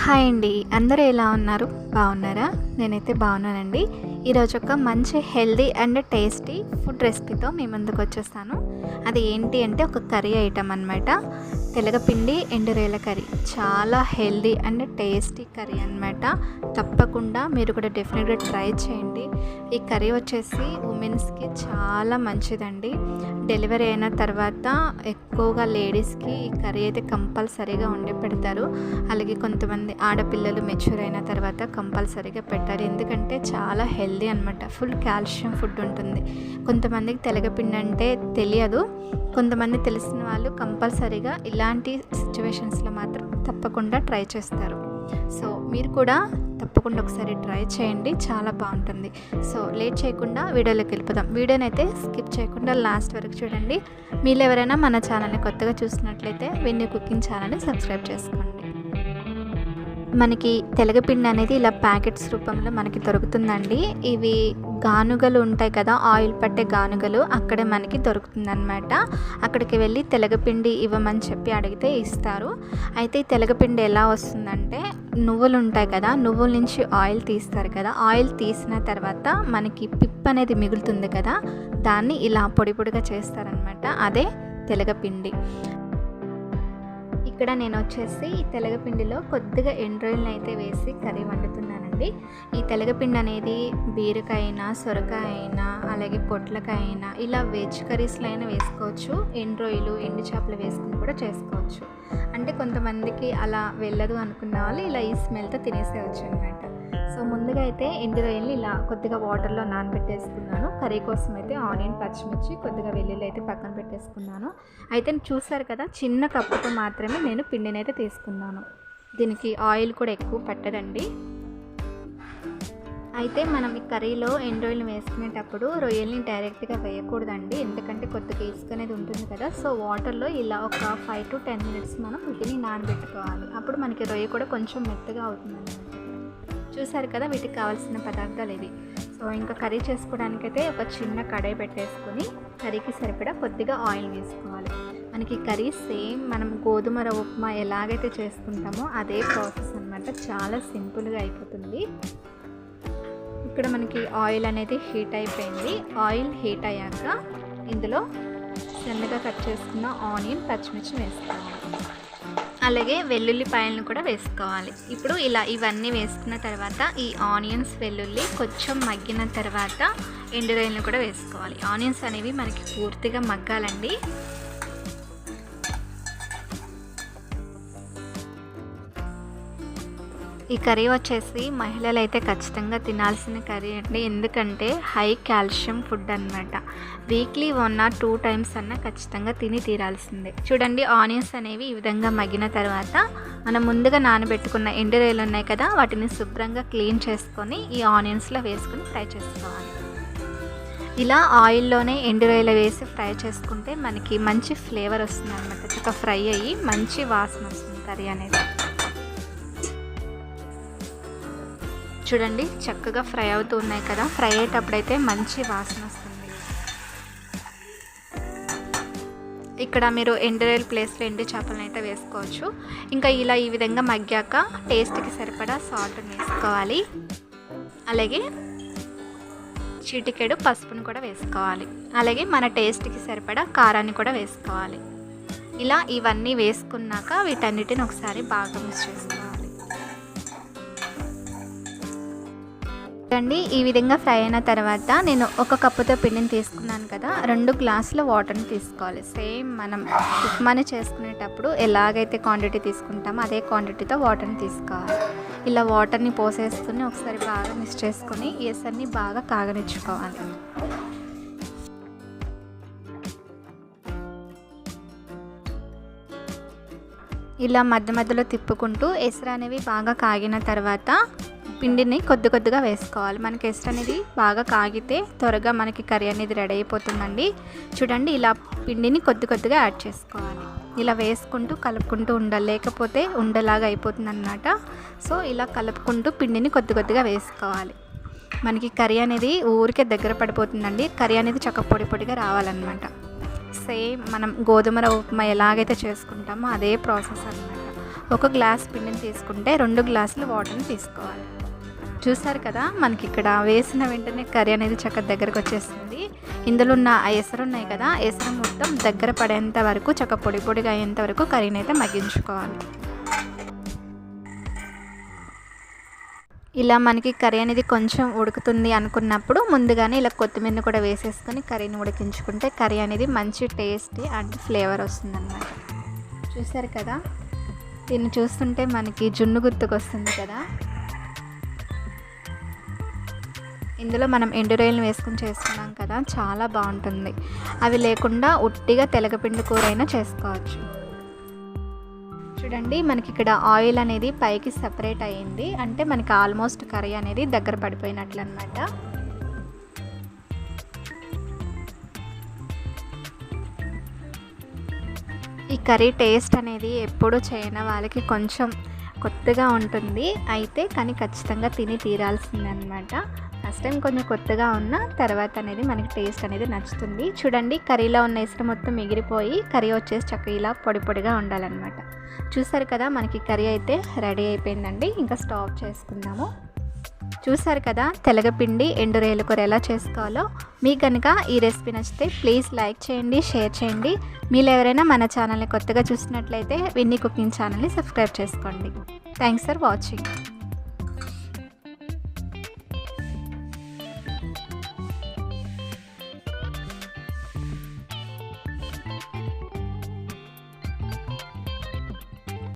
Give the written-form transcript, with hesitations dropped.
Hi అండి. అందరూ ఎలా ఉన్నారు? బాగున్నారా? నేనైతే బాగున్నానండి. ఈరోజు ఒక మంచి హెల్దీ అండ్ టేస్టీ ఫుడ్ రెసిపీతో మీ ముందుకు వచ్చేస్తాను. అది ఏంటి అంటే ఒక కర్రీ ఐటమ్ అనమాట. తెలగపిండి ఎండు రొయ్యల కర్రీ. చాలా హెల్దీ అండ్ టేస్టీ కర్రీ అనమాట. తప్పకుండా మీరు కూడా డెఫినెట్గా ట్రై చేయండి. ఈ కర్రీ వచ్చేసి ఉమెన్స్కి చాలా మంచిదండి. డెలివరీ అయిన తర్వాత ఎక్కువగా లేడీస్కి ఈ కర్రీ అయితే కంపల్సరీగా వండి పెడతారు. అలాగే కొంతమంది ఆడపిల్లలు మెచ్యూర్ అయిన తర్వాత కంపల్సరీగా పెట్టాలి. ఎందుకంటే చాలా హెల్దీ అనమాట. ఫుల్ కాల్షియం ఫుడ్ ఉంటుంది. కొంతమందికి తెలగపిండి అంటే తెలియదు. కొంతమంది తెలిసిన వాళ్ళు కంపల్సరీగా ఇలాంటి సిచ్యువేషన్స్లో మాత్రం తప్పకుండా ట్రై చేస్తారు. సో మీరు కూడా తప్పకుండా ఒకసారి ట్రై చేయండి, చాలా బాగుంటుంది. సో లేట్ చేయకుండా వీడియోలోకి వెళ్ళిపోదాం. వీడియోని అయితే స్కిప్ చేయకుండా లాస్ట్ వరకు చూడండి. మీరు ఎవరైనా మన ఛానల్ని కొత్తగా చూసినట్లయితే వెన్యూ కుకింగ్ ఛానల్ని సబ్స్క్రైబ్ చేసుకోండి. మనకి తెలగపిండి అనేది ఇలా ప్యాకెట్స్ రూపంలో మనకి దొరుకుతుందండి. ఇవి గానుగలు ఉంటాయి కదా, ఆయిల్ పట్టే గానుగలు, అక్కడే మనకి దొరుకుతుందన్నమాట. అక్కడికి వెళ్ళి తెలగపిండి ఇవ్వమని చెప్పి అడిగితే ఇస్తారు. అయితే ఈ తెలగపిండి ఎలా వస్తుందంటే, నువ్వులు ఉంటాయి కదా, నువ్వుల నుంచి ఆయిల్ తీస్తారు కదా, ఆయిల్ తీసిన తర్వాత మనకి పిప్ అనేది మిగులుతుంది కదా, దాన్ని ఇలా పొడి పొడిగా చేస్తారనమాట. అదే తెలగపిండి. ఇక్కడ నేను వచ్చేసి ఈ తెలగపిండిలో కొద్దిగా ఎండ్రాయిల్ని అయితే వేసి కర్రీ వండుతున్నానండి. ఈ తెలగపిండి అనేది బీరకాయ అయినా, సొరకాయ అయినా, అలాగే పొట్లకాయ అయినా, ఇలా వెజ్ కర్రీస్లో అయినా వేసుకోవచ్చు. ఎండ్రాయిలు, ఎండు చేపలు వేసుకుని కూడా చేసుకోవచ్చు. అంటే కొంతమందికి అలా వెళ్ళదు అనుకున్న వాళ్ళు ఇలా ఈ స్మెల్తో తినేసేయచ్చు అనమాట. సో ముందుగా అయితే ఎండు రొయ్యల్ని ఇలా కొద్దిగా వాటర్లో నానబెట్టేసుకున్నాను. కర్రీ కోసం అయితే ఆనియన్, పచ్చిమిర్చి, కొద్దిగా వెల్లుల్లి అయితే పక్కన పెట్టేసుకున్నాను. అయితే చూసారు కదా, చిన్న కప్పుతో మాత్రమే నేను పిండిని అయితే తీసుకున్నాను. దీనికి ఆయిల్ కూడా ఎక్కువ పట్టదండి. అయితే మనం ఈ కర్రీలో ఎండు రొయ్యలు వేసుకునేటప్పుడు రొయ్యల్ని డైరెక్ట్గా వేయకూడదండి, ఎందుకంటే కొద్దిగా ఇసుక అనేది ఉంటుంది కదా. సో వాటర్లో ఇలా ఒక 5 to 10 minutes మనం వీటిని నానబెట్టుకోవాలి. అప్పుడు మనకి రొయ్య కూడా కొంచెం మెత్తగా అవుతుంది అన్నమాట. చూసారు కదా, వీటికి కావాల్సిన పదార్థాలు ఇవి. సో ఇంకా కర్రీ చేసుకోవడానికైతే ఒక చిన్న కడాయి పెట్టేసుకొని కర్రీకి సరిపడా కొద్దిగా ఆయిల్ వేసుకోవాలి. మనకి కర్రీ సేమ్ మనం గోధుమ రవ్వ ఉప్మా ఎలాగైతే చేసుకుంటామో అదే ప్రాసెస్ అనమాట. చాలా సింపుల్గా అయిపోతుంది. ఇక్కడ మనకి ఆయిల్ అనేది హీట్ అయిపోయింది. ఆయిల్ హీట్ అయ్యాక ఇందులో సన్నగా కట్ చేసుకున్న ఆనియన్, పచ్చిమిర్చి వేసుకోవాలి. అలాగే వెల్లుల్లిపాయలను కూడా వేసుకోవాలి. ఇప్పుడు ఇలా ఇవన్నీ వేసుకున్న తర్వాత ఈ ఆనియన్స్, వెల్లుల్లి కొంచెం మగ్గిన తర్వాత ఎండు రొయ్యలను కూడా వేసుకోవాలి. ఆనియన్స్ అనేవి మనకి పూర్తిగా మగ్గాలండి. ఈ కర్రీ వచ్చేసి మహిళలు అయితే ఖచ్చితంగా తినాల్సిన కర్రీ అండి, ఎందుకంటే హై కాల్షియం ఫుడ్ అనమాట. వీక్లీ 1 or 2 times అన్నా ఖచ్చితంగా తిని తీరాల్సిందే. చూడండి, ఆనియన్స్ అనేవి ఈ విధంగా మగ్గిన తర్వాత మనం ముందుగా నానబెట్టుకున్న ఎండు రొయ్యలు ఉన్నాయి కదా, వాటిని శుభ్రంగా క్లీన్ చేసుకొని ఈ ఆనియన్స్లో వేసుకుని ఫ్రై చేసుకోవాలి. ఇలా ఆయిల్లోనే ఎండు రొయ్యలు వేసి ఫ్రై చేసుకుంటే మనకి మంచి ఫ్లేవర్ వస్తుంది అనమాట. చక్కగా ఫ్రై అయ్యి మంచి వాసన వస్తుంది కర్రీ అనేది. చూడండి, చక్కగా ఫ్రై అవుతూ ఉన్నాయి కదా, ఫ్రై అయ్యేటప్పుడైతే మంచి వాసన వస్తుంది. ఇక్కడ మీరు ఎండు రొయ్యల ప్లేస్లో ఎండు చేపలను అయితే వేసుకోవచ్చు. ఇంకా ఇలా ఈ విధంగా మగ్గాక టేస్ట్కి సరిపడా సాల్ట్ వేసుకోవాలి. అలాగే చిటికెడు పసుపును కూడా వేసుకోవాలి. అలాగే మన టేస్ట్కి సరిపడా కారాన్ని కూడా వేసుకోవాలి. ఇలా ఇవన్నీ వేసుకున్నాక వీటన్నిటిని ఒకసారి బాగా మిక్స్ చేసుకోవాలి. అండి, ఈ విధంగా ఫ్రై అయిన తర్వాత నేను ఒక కప్పుతో పిండిని తీసుకున్నాను కదా, 2 గ్లాసుల వాటర్ని తీసుకోవాలి. సేమ్ మనం ఉప్మాని చేసుకునేటప్పుడు ఎలాగైతే క్వాంటిటీ తీసుకుంటామో అదే క్వాంటిటీతో వాటర్ని తీసుకోవాలి. ఇలా వాటర్ని పోసేసుకుని ఒకసారి బాగా మిక్స్ చేసుకొని ఎసర్ని బాగా కాగనిచ్చుకోవాలి. ఇలా మధ్య మధ్యలో తిప్పుకుంటూ ఎసరు అనేవి బాగా కాగిన తర్వాత పిండిని కొద్ది కొద్దిగా వేసుకోవాలి. మనకి ఎసరు అనేది బాగా కాగితే త్వరగా మనకి కర్రీ అనేది రెడీ అయిపోతుందండి. చూడండి, ఇలా పిండిని కొద్ది కొద్దిగా యాడ్ చేసుకోవాలి. ఇలా వేసుకుంటూ కలుపుకుంటూ ఉండాలి, లేకపోతే ఉండలాగా అయిపోతుంది అన్నమాట. సో ఇలా కలుపుకుంటూ పిండిని కొద్ది కొద్దిగా వేసుకోవాలి. మనకి కర్రీ అనేది ఊరికే దగ్గర పడిపోతుందండి. కర్రీ అనేది చక్క పొడి పొడిగా రావాలన్నమాట. సేమ్ మనం గోధుమ రవ్వ ఉప్మా ఎలాగైతే చేసుకుంటామో అదే ప్రాసెస్ అన్నమాట. ఒక గ్లాస్ పిండిని తీసుకుంటే 2 గ్లాసులు వాటర్ని తీసుకోవాలి. చూసారు కదా, మనకి ఇక్కడ వేసిన వెంటనే కర్రీ అనేది చక్కగా దగ్గరకు వచ్చేస్తుంది. ఇందులో ఉన్న ఆ ఎసరు ఉన్నాయి కదా, ఎసరు మొత్తం దగ్గర పడేంత వరకు చక్కగా పొడి పొడిగా అయ్యేంత వరకు కర్రీని అయితే మగ్గించుకోవాలి. ఇలా మనకి కర్రీ అనేది కొంచెం ఉడుకుతుంది అనుకున్నప్పుడు ముందుగానే ఇలా కొత్తిమీరని కూడా వేసేసుకొని కర్రీని ఉడికించుకుంటే కర్రీ అనేది మంచి టేస్టీ అండ్ ఫ్లేవర్ వస్తుందన్నమాట. చూసారు కదా, దీన్ని చూస్తుంటే మనకి జున్ను గుర్తుకొస్తుంది కదా. ఇందులో మనం ఎండు రొయ్యలను వేసుకొని చేసుకున్నాం కదా, చాలా బాగుంటుంది. అవి లేకుండా ఉట్టిగా తెలగపిండి కూర అయినా చేసుకోవచ్చు. చూడండి, మనకి ఇక్కడ ఆయిల్ అనేది పైకి సపరేట్ అయ్యింది, అంటే మనకి ఆల్మోస్ట్ కర్రీ అనేది దగ్గర పడిపోయినట్లు అనమాట. ఈ కర్రీ టేస్ట్ అనేది ఎప్పుడు చేయని వాళ్ళకి కొంచెం కొత్తగా ఉంటుంది అయితే, కానీ ఖచ్చితంగా తిని తీరాల్సిందే అనమాట. ఫస్ట్ టైం కొంచెం కొత్తగా ఉన్న తర్వాత అనేది మనకి టేస్ట్ అనేది నచ్చుతుంది. చూడండి, కర్రీలో ఉన్న ఎసరు మొత్తం ఎగిరిపోయి కర్రీ వచ్చేసి చక్కగా ఇలా పొడి పొడిగా ఉండాలన్నమాట. చూసారు కదా, మనకి కర్రీ అయితే రెడీ అయిపోయిందండి. ఇంకా స్టవ్ చేసుకుందాము. చూసారు కదా, తెలగపిండి ఎండు రొయ్యల కూర ఎలా చేసుకోవాలో. మీకు కనుక ఈ రెసిపీ నచ్చితే ప్లీజ్ లైక్ చేయండి, షేర్ చేయండి. మీరు ఎవరైనా మన ఛానల్ని కొత్తగా చూసినట్లయితే విన్నీ కుకింగ్ ఛానల్ని సబ్స్క్రైబ్ చేసుకోండి. Thanks for watching.